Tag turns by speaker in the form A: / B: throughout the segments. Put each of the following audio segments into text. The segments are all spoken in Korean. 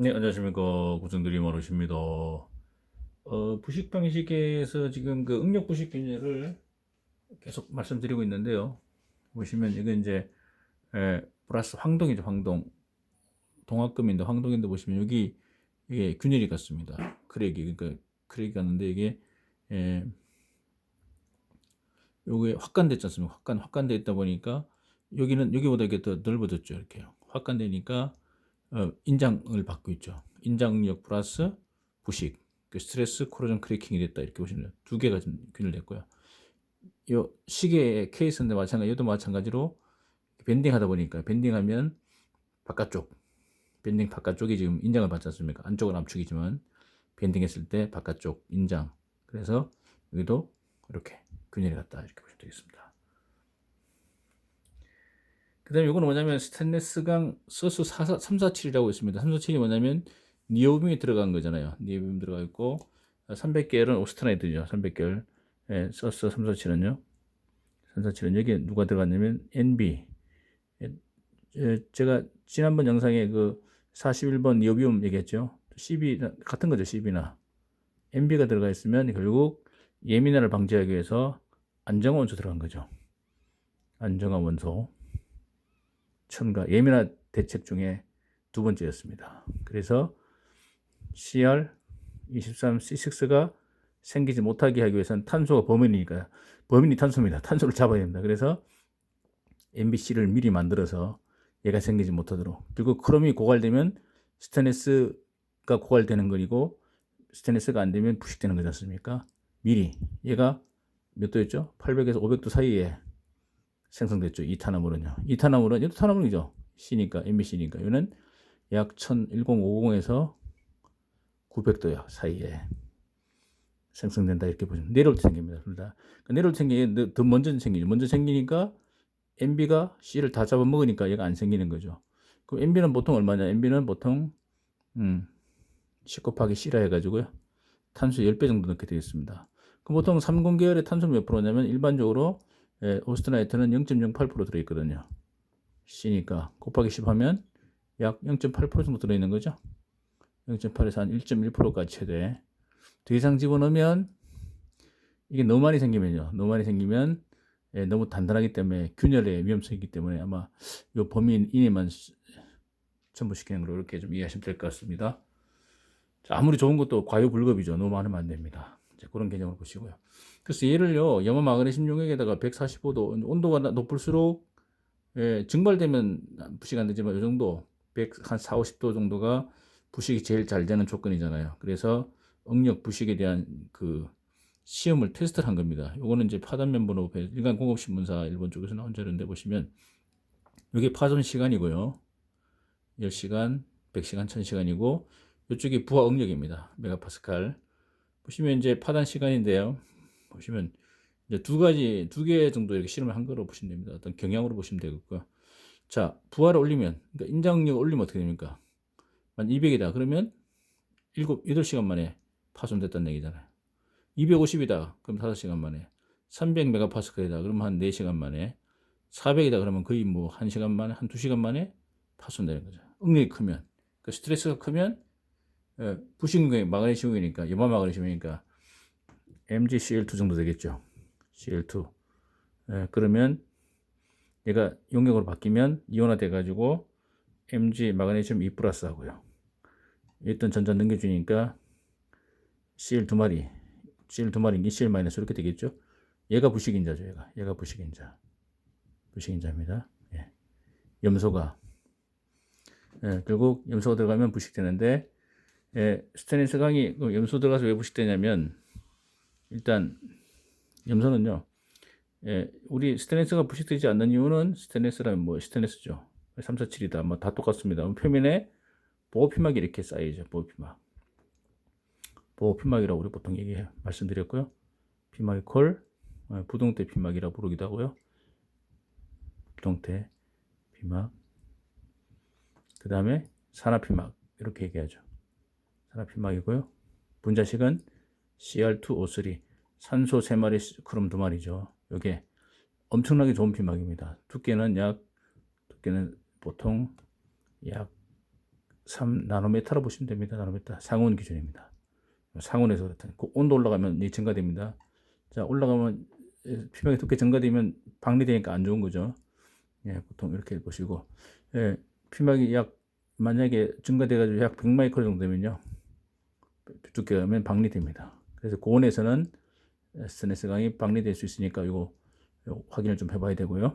A: 네, 안녕하십니까. 고정드림 어르십니다. 부식 방식에서 지금 그 응력 부식 균열을 계속 말씀드리고 있는데요. 보시면 이건 이제 플러스 황동이죠, 황동. 동학금인데 황동인데 보시면 여기 이게 균열이 같습니다. 크랙이 그러니까 크랙이 갔는데 이게 에, 요게 확간됐지 않습니까? 확간돼 있다 보니까 여기는 여기보다 이게 더 넓어졌죠, 이렇게 확간되니까 인장을 받고 있죠. 인장력 플러스 부식, 그 스트레스 코로전 크래킹이 됐다 이렇게 보시면 돼요. 두 개가 좀 균일됐고요. 이 시계의 케이스인데 마찬가지, 이도 마찬가지로 밴딩하다 보니까 밴딩하면 바깥쪽, 밴딩 바깥쪽이 지금 인장을 받지 않습니까? 안쪽은 압축이지만 밴딩했을 때 바깥쪽 인장. 그래서 여기도 이렇게 균일이 갔다 이렇게 보시면 되겠습니다. 그 다음에 이거는 뭐냐면 스테인리스강 서스 347이라고 있습니다. 347이 뭐냐면 니오빔이 들어간 거잖아요. 니오빔 들어가 있고 300계열은 오스트나이트죠. 300계열 서스 347은요. 347은 여기에 누가 들어갔냐면 NB. 제가 지난번 영상에 그 41번 니오빔 얘기했죠. CB 같은 거죠. CB나 NB가 들어가 있으면 결국 예민화를 방지하기 위해서 안정화 원소 들어간 거죠. 안정화 원소. 첨가 예민화 대책 중에 두 번째였습니다. 그래서 CR23C6가 생기지 못하게 하기 위해서는 탄소가 범인이니까 범인이 탄소입니다. 탄소를 잡아야 됩니다. 그래서 MBC를 미리 만들어서 얘가 생기지 못하도록. 그리고 크롬이 고갈되면 스테인리스가 고갈되는 거이고 스테인리스가 안 되면 부식되는 거지 않습니까? 미리 얘가 몇 도였죠? 800에서 500도 사이에 생성됐죠. 이탄화물은요. 이탄화물은 얘도 탄화물이죠. C니까 MBC니까 이거는 약 1050에서 900도 사이에 생성된다 이렇게 보시면 내려올 때 생깁니다. 둘 다. 내려올 때 생기게 더 먼저 생기죠. 먼저 생기니까 MB가 C를 다 잡아먹으니까 얘가 안 생기는 거죠. 그럼 MB는 보통 얼마냐? MB는 보통 10 곱하기 C라 해가지고요. 탄소 10배 정도 넣게 되겠습니다. 그럼 보통 30계열의 탄소는 몇 프로냐면 일반적으로 오스트나이트는 0.08% 들어있거든요. C니까 곱하기 10 하면 약 0.8% 정도 들어있는 거죠. 0.8에서 한 1.1%까지 최대. 더 이상 집어넣으면 이게 너무 많이 생기면요. 너무 많이 생기면 너무 단단하기 때문에 균열의 위험성이 있기 때문에 아마 이 범위 이내만 첨부시키는 걸로 이렇게 좀 이해하시면 될 것 같습니다. 자, 아무리 좋은 것도 과유불급이죠. 너무 많으면 안 됩니다. 그런 개념을 보시고요. 그래서 얘를요, 염화 마그네슘 용액에다가 145도, 온도가 높을수록 증발되면 부식 안 되지만 이 정도, 100, 한 4, 50도 정도가 부식이 제일 잘 되는 조건이잖아요. 그래서 응력 부식에 대한 그 시험을 테스트를 한 겁니다. 요거는 이제 파단면번호 일간공업신문사 일본 쪽에서 나온 자료인데 보시면 이게 파손 시간이고요. 10시간, 100시간, 1000시간이고 이쪽이 부하 응력입니다. 메가파스칼. 보시면 이제 파단 시간인데요. 보시면 이제 두 개 정도 이렇게 실험을 한 거로 보시면 됩니다. 어떤 경향으로 보시면 되겠고요. 자, 부하를 올리면, 그러니까 인장력을 올리면 어떻게 됩니까? 만 200이다. 그러면 8시간 만에 파손됐다는 얘기잖아요. 250이다. 그럼 5시간 만에. 300메가파스칼이다. 그러면 한 4시간 만에. 400이다. 그러면 거의 뭐 1시간 만에, 한 2시간 만에 파손되는 거죠. 응력이 크면. 그 스트레스가 크면 부식용액, 마그네슘이니까, 염화 마그네슘이니까 MgCl2 정도 되겠죠. Cl2. 그러면 얘가 용액으로 바뀌면 이온화 돼가지고 Mg 마그네슘 2 플러스 하고요. 일단 전자 넘겨주니까 Cl 두 마리, Cl 두 마리, Cl 마이너스 이렇게 되겠죠. 얘가 부식인자죠. 얘가 부식인자. 부식인자입니다. 예. 염소가 결국 염소가 들어가면 부식되는데 스테인리스 강이 염소 들어가서 왜 부식되냐면 일단 염소는요. 우리 스테인리스가 부식되지 않는 이유는 스테인리스라면 뭐 스테인리스죠. 347이다. 뭐 다 똑같습니다. 표면에 보호피막이 이렇게 쌓여있죠. 보호피막. 보호피막이라고 우리 보통 말씀드렸고요. 피막이 부동태 피막이라고 부르기도 하고요. 부동태 피막. 그 다음에 산화피막 이렇게 얘기하죠. 산화피막이고요. 분자식은 CR2O3 산소 3마리 크롬 2마리죠. 이게 엄청나게 좋은 피막입니다. 두께는 보통 약 3나노메타로 보시면 됩니다. 나노메타 상온 기준입니다. 상온에서 그렇다. 그 온도 올라가면 이 증가됩니다. 자, 올라가면 피막의 두께 증가되면 박리되니까 안 좋은 거죠. 예, 보통 이렇게 보시고, 예, 피막이 만약에 증가돼가지고 약 100마이크로 정도 되면요, 두께가 면 박리됩니다. 그래서 고온에서는 스테인리스 강이 박리될 수 있으니까 이거 확인을 좀 해봐야 되고요.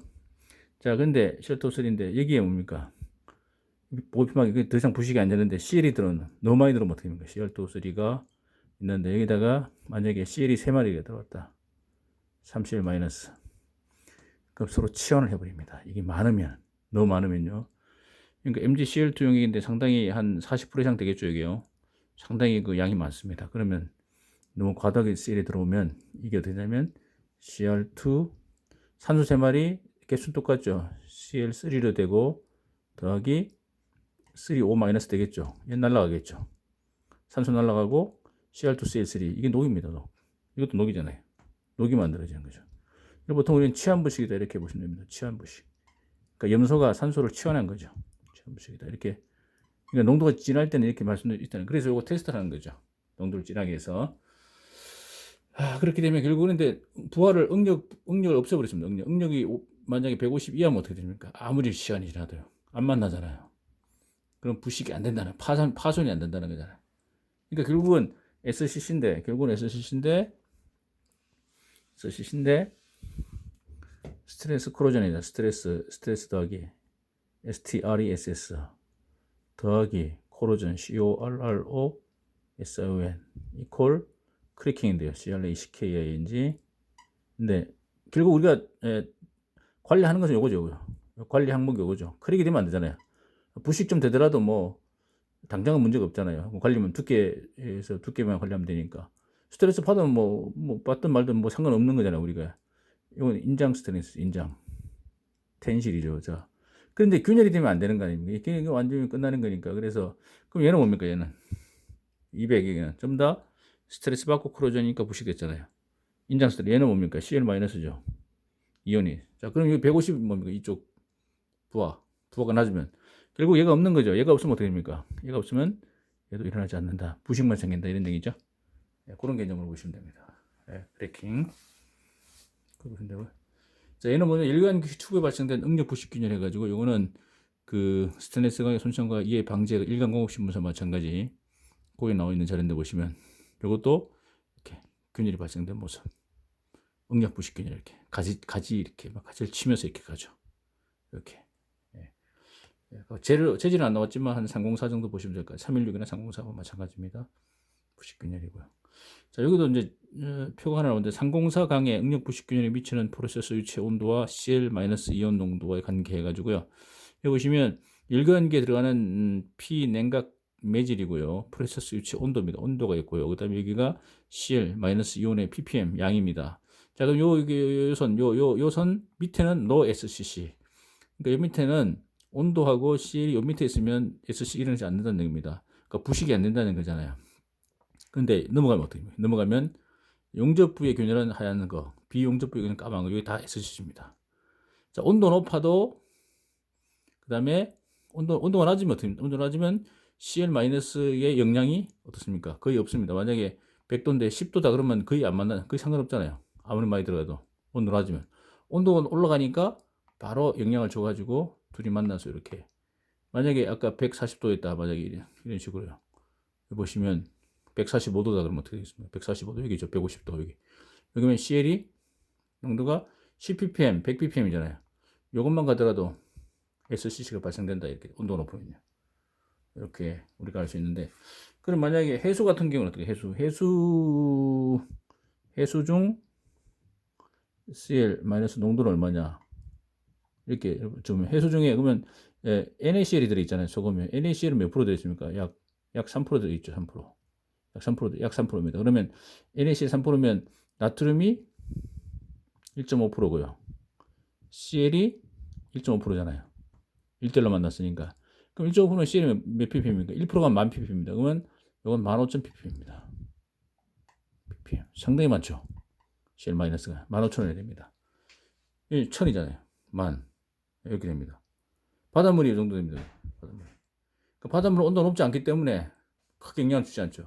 A: 자, 근데 쉘터3인데 여기에 뭡니까? 보호피막이 더 이상 부식이 안 되는데 CL이 너무 많이 들어오면 어떻게 됩니까? CL2,3가 있는데 여기다가 만약에 CL이 3마리가 들어왔다. 3CL 마이너스. 그럼 서로 치환을 해버립니다. 이게 너무 많으면요. 그러니까 MgCl2용액인데 상당히 한 40% 이상 되겠죠, 여기요. 상당히 그 양이 많습니다. 그러면 너무 과다하게 CL이 들어오면 이게 어떻게 되냐면 Cr2 산소 3마리 개수는 똑같죠. Cl3로 되고 더하기 3O 마이너스 되겠죠. 얘 날라가겠죠. 산소 날라가고 Cr2CL3 이게 녹입니다. 녹. 이것도 녹이잖아요. 녹이 만들어지는 거죠. 보통 우리는 치환부식이다 이렇게 보시면 됩니다. 치환부식. 그러니까 염소가 산소를 치환한 거죠. 치환부식이다 이렇게. 그러니까 농도가 진할 때는 이렇게 말씀드렸잖아요. 그래서 이거 테스트를 하는 거죠. 농도를 진하게 해서. 그렇게 되면 결국은 근데 부하를 응력을 없애버렸습니다. 응력이 만약에 150 이하면 어떻게 됩니까? 아무리 시간이 지나도요. 안 만나잖아요. 그럼 부식이 안 된다는, 파손이 안 된다는 거잖아요. 그러니까 결국은 SCC인데 스트레스 코로전이다. 스트레스 더하기 STRESS 더하기 코로전 CORROSION 이퀄 크래킹인데요. CRACKING. 근데 결국 우리가 관리하는 것은 요거죠. 관리 항목이 요거죠. 크랙이 되면 안 되잖아요. 부식 좀 되더라도 뭐 당장은 문제가 없잖아요. 관리면 두께만 관리하면 되니까. 스트레스 받으면 뭐 받든 말든 뭐 상관없는 거잖아요, 우리가. 이건 인장 스트레스, 인장. 텐실이죠. 자. 그런데 균열이 되면 안 되는 거 아닙니까? 이게 완전히 끝나는 거니까. 그래서, 그럼 얘는 뭡니까, 얘는? 200이면 좀 더 스트레스 받고 크로전이니까 부식됐잖아요. 인장 스트레스. 얘는 뭡니까? CL-죠. 이온이. 자, 그럼 이 150 뭡니까? 이쪽 부하가 낮으면. 결국 얘가 없는 거죠. 얘가 없으면 어떻게 됩니까? 얘가 없으면 얘도 일어나지 않는다. 부식만 생긴다. 이런 얘기죠. 네, 그런 개념으로 보시면 됩니다. 네, 브레이킹. 자, 얘는 뭐냐? 일관 축에 발생된 응력 부식 균열 해가지고, 요거는 그 스테인리스 강의 손상과 이해 방지 일간 공업 신문서 마찬가지. 거기 나와 있는 자료인데 보시면, 요것도 이렇게 균열이 발생된 모습. 응력 부식 균열 이렇게 가지 이렇게 막 가지를 치면서 이렇게 가죠. 이렇게. 재질은 안 나왔지만 한 304 정도 보시면 될 거예요. 316이나 304와 마찬가지입니다. 부식균열이고요. 자, 여기도 이제 표가 하나 나오는데 304 강의 응력 부식균열에 미치는 프로세스 유체 온도와 CL-이온 농도와의 관계 해가지고요. 여기 보시면 일관기에 들어가는 P 냉각 매질이고요. 프로세스 유체 온도입니다. 온도가 있고요. 그다음에 여기가 CL-이온의 ppm 양입니다. 자, 그럼 요 선 밑에는 no SCC. 그러니까 요 밑에는 온도하고 CL이 요 밑에 있으면 SC 일어나지 않는다는 얘기입니다. 그러니까 부식이 안 된다는 거잖아요. 근데 넘어가면 어떻게 됩니까? 넘어가면 용접부의 균열은 하얀 거, 비용접부의 균열은 까만 거, 여기 다 SC입니다. 자, 온도 높아도, 그 다음에 온도가 낮으면 어떻게 됩니까? 온도가 낮으면 CL-의 영향이 어떻습니까? 거의 없습니다. 만약에 100도인데 10도다 그러면 거의 안 만나, 거의 상관없잖아요. 아무리 많이 들어가도. 온도가 낮으면. 온도가 올라가니까 바로 영향을 줘가지고 둘이 만나서 이렇게. 만약에 아까 140도였다. 만약에 이런 식으로요. 보시면 145도다 그러면 어떻게 되겠습니까? 145도 여기죠. 150도 여기. 여기면 CL이 농도가 10ppm, 100ppm이잖아요. 이것만 가더라도 SCC가 발생된다. 이렇게 온도가 높으면요. 이렇게 우리가 알 수 있는데, 그럼 만약에 해수 같은 경우는 어떻게 해수 중 CL 마이너스 농도는 얼마냐? 이렇게 좀 해수 중에 그러면 NaCl이 들어있잖아요. 소금에 NaCl은 몇 프로 들어있습니까? 약 3% 들어있죠. 3%. 약 3%입니다. 그러면 NaCl 3%면 나트륨이 1.5%고요. CL이 1.5%잖아요. 1대1로 만났으니까. 그럼 1.5%는 CL이 몇 ppm입니까? 1%가 10,000ppm입니다. 그러면 이건 15,000ppm입니다. ppm. 상당히 많죠. CL-가 15,000원이 됩니다. 1000이잖아요. 이렇게 됩니다. 바닷물이 이 정도 됩니다. 바닷물. 그 바닷물은 온도가 높지 않기 때문에 크게 영향을 주지 않죠.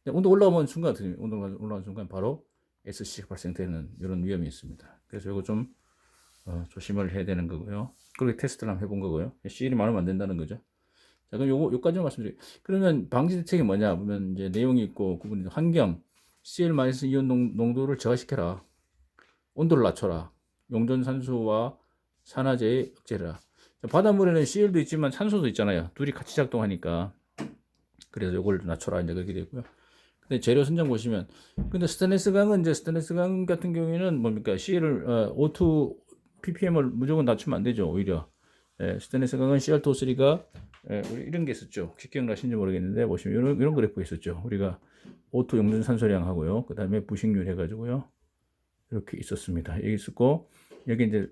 A: 온도 올라오는 순간, 온도 올라오는 순간 바로 SC가 발생되는 이런 위험이 있습니다. 그래서 이거 좀 조심을 해야 되는 거고요. 그렇게 테스트를 한번 해본 거고요. CL이 많으면 안 된다는 거죠. 자, 그럼 요까지만 말씀드릴게요. 그러면 방지 대책이 뭐냐 보면 이제 내용이 있고 구분이 환경 CL- 이온 농도를 저하시켜라. 온도를 낮춰라. 용존 산소와 산화제의 억제라. 바닷물에는 CL도 있지만 산소도 있잖아요. 둘이 같이 작동하니까. 그래서 요걸 낮춰라 이제 그렇게 되고요. 근데 재료 선정 보시면 근데 스테인리스 강 같은 경우에는 뭡니까? CL을 O2 ppm을 무조건 낮추면 안 되죠. 오히려. 스테인리스 강은 CR2O3가 우리 이런 게 있었죠. 혹시 기억나시는지 모르겠는데 보시면 이런 그래프 있었죠. 우리가 O2 용존 산소량하고요. 그다음에 부식률 해 가지고요. 이렇게 있었습니다. 여기 있었고 여기 이제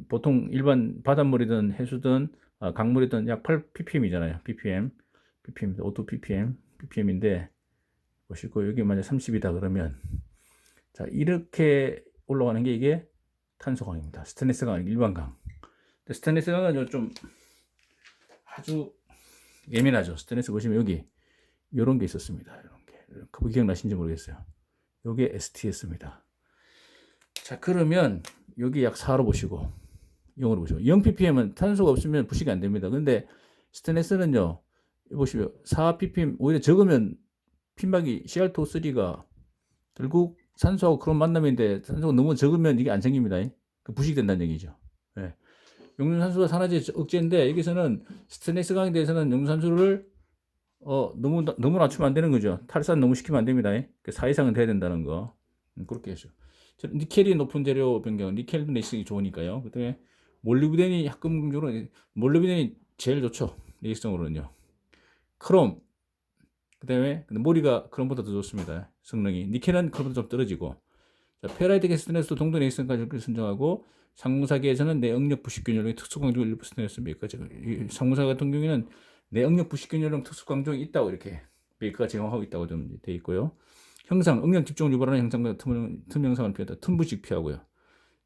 A: 보통 일반 바닷물이든 해수든 강물이든 약 8 ppm이잖아요. ppm. O2 ppm인데 보시고 여기 만약 30이다 그러면 자 이렇게 올라가는 게 이게 탄소강입니다. 스테인리스 강 일반 강. 스테인리스 강은 좀 아주 예민하죠. 스테인리스 보시면 여기 이런 게 있었습니다. 이런 게 그거 기억나신지 모르겠어요. 요게 STS입니다. 자 그러면 여기 약 4로 보시고 0으로 보시고 0 ppm은 탄소가 없으면 부식이 안 됩니다. 근데 스테인리스는요 보시면 4 ppm 오히려 적으면 핀막이 CR2O3가 결국 산소하고 그런 만남인데 산소가 너무 적으면 이게 안 생깁니다. 그 부식된다는 얘기죠. 네. 용존산소가 산화제 억제인데 여기서는 스테인리스 강에 대해서는 용존산소를 너무 낮추면 안 되는 거죠. 탈산 너무 시키면 안 됩니다. 4 이상은 돼야 된다는 거. 그렇게 해서 니켈이 높은 재료 변경, 니켈도 내식이 좋으니까요. 그다음에 몰리브덴이 합금적으로 몰리브덴이 제일 좋죠. 내식성으로는요. 크롬 그다음에 모리가 크롬보다 더 좋습니다. 성능이 니켈은 크롬보다 좀 떨어지고 자, 페라이트 게스트에서도 동도 내식성까지 선정하고 상무사계에서는 내응력 부식균열의 특수강조 일부 스테인리스 메이커가 상무사 같은 경우에는 내응력 부식균열용 특수강조이 있다고 이렇게 메이커가 제공하고 있다고 좀 돼 있고요. 형상 응력 집중을 유발하는 형상과 틈형상을 피한다. 틈부식 피하고요.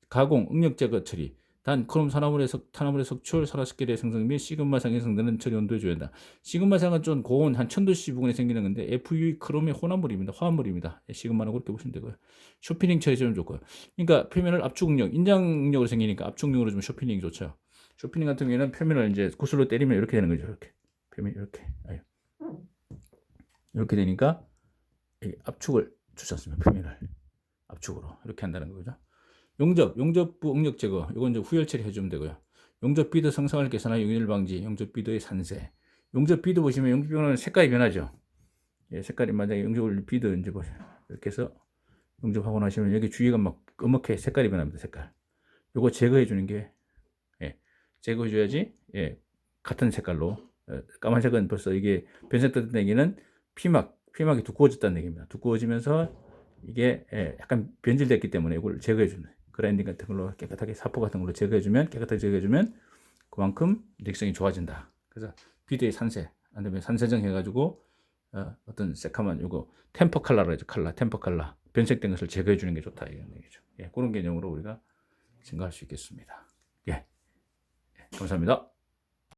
A: 가공 응력 제거 처리 단 크롬 탄화물의 석출 산화식결의 생성 및 시그마상에 생성되는 처리 온도에 줘야 한다. 시그마상은 좀 고온 한 1000도씨 부근에 생기는 건데 FU 크롬의 혼합물입니다. 화합물입니다. 시그마는 그렇게 보시면 되고요. 쇼피닝 처리 좀 좋고요. 그러니까 표면을 압축 응력, 인장 응력으로 생기니까 압축 응력으로 좀 쇼피닝이 좋죠. 쇼피닝 같은 경우에는 표면을 이제 구슬로 때리면 이렇게 되는 거죠. 이렇게 표면 이렇게 이렇게 되니까 압축을 주지 않습니다. 표면을 압축으로 이렇게 한다는 거죠. 용접부 응력 제거, 이건 이제 후열 처리 해주면 되고요. 용접 비드 성상을 개선하여 용열 방지, 용접 비드의 산세. 용접 비드 보시면 용접 비드는 색깔이 변하죠. 색깔이 만약에 용접 비드 이제 보세요. 이렇게 해서 용접하고 나시면 여기 주위가 막 검게 색깔이 변합니다. 색깔. 요거 제거해 주는 게 제거해 줘야지 같은 색깔로 까만색은 벌써 이게 변색됐다는 얘기는 피막이 두꺼워졌다는 얘기입니다. 두꺼워지면서 이게 약간 변질됐기 때문에 이걸 제거해주는 그라인딩 같은 걸로 깨끗하게 사포 같은 걸로 깨끗하게 제거해주면 그만큼 내성이 좋아진다. 그래서 비드의 산세, 아니면 산세정 해가지고 어떤 새카만 요거 템퍼 컬러로 해죠. 템퍼 컬러 변색된 것을 제거해주는 게 좋다 이런 얘기죠. 그런 개념으로 우리가 증가할 수 있겠습니다. 감사합니다.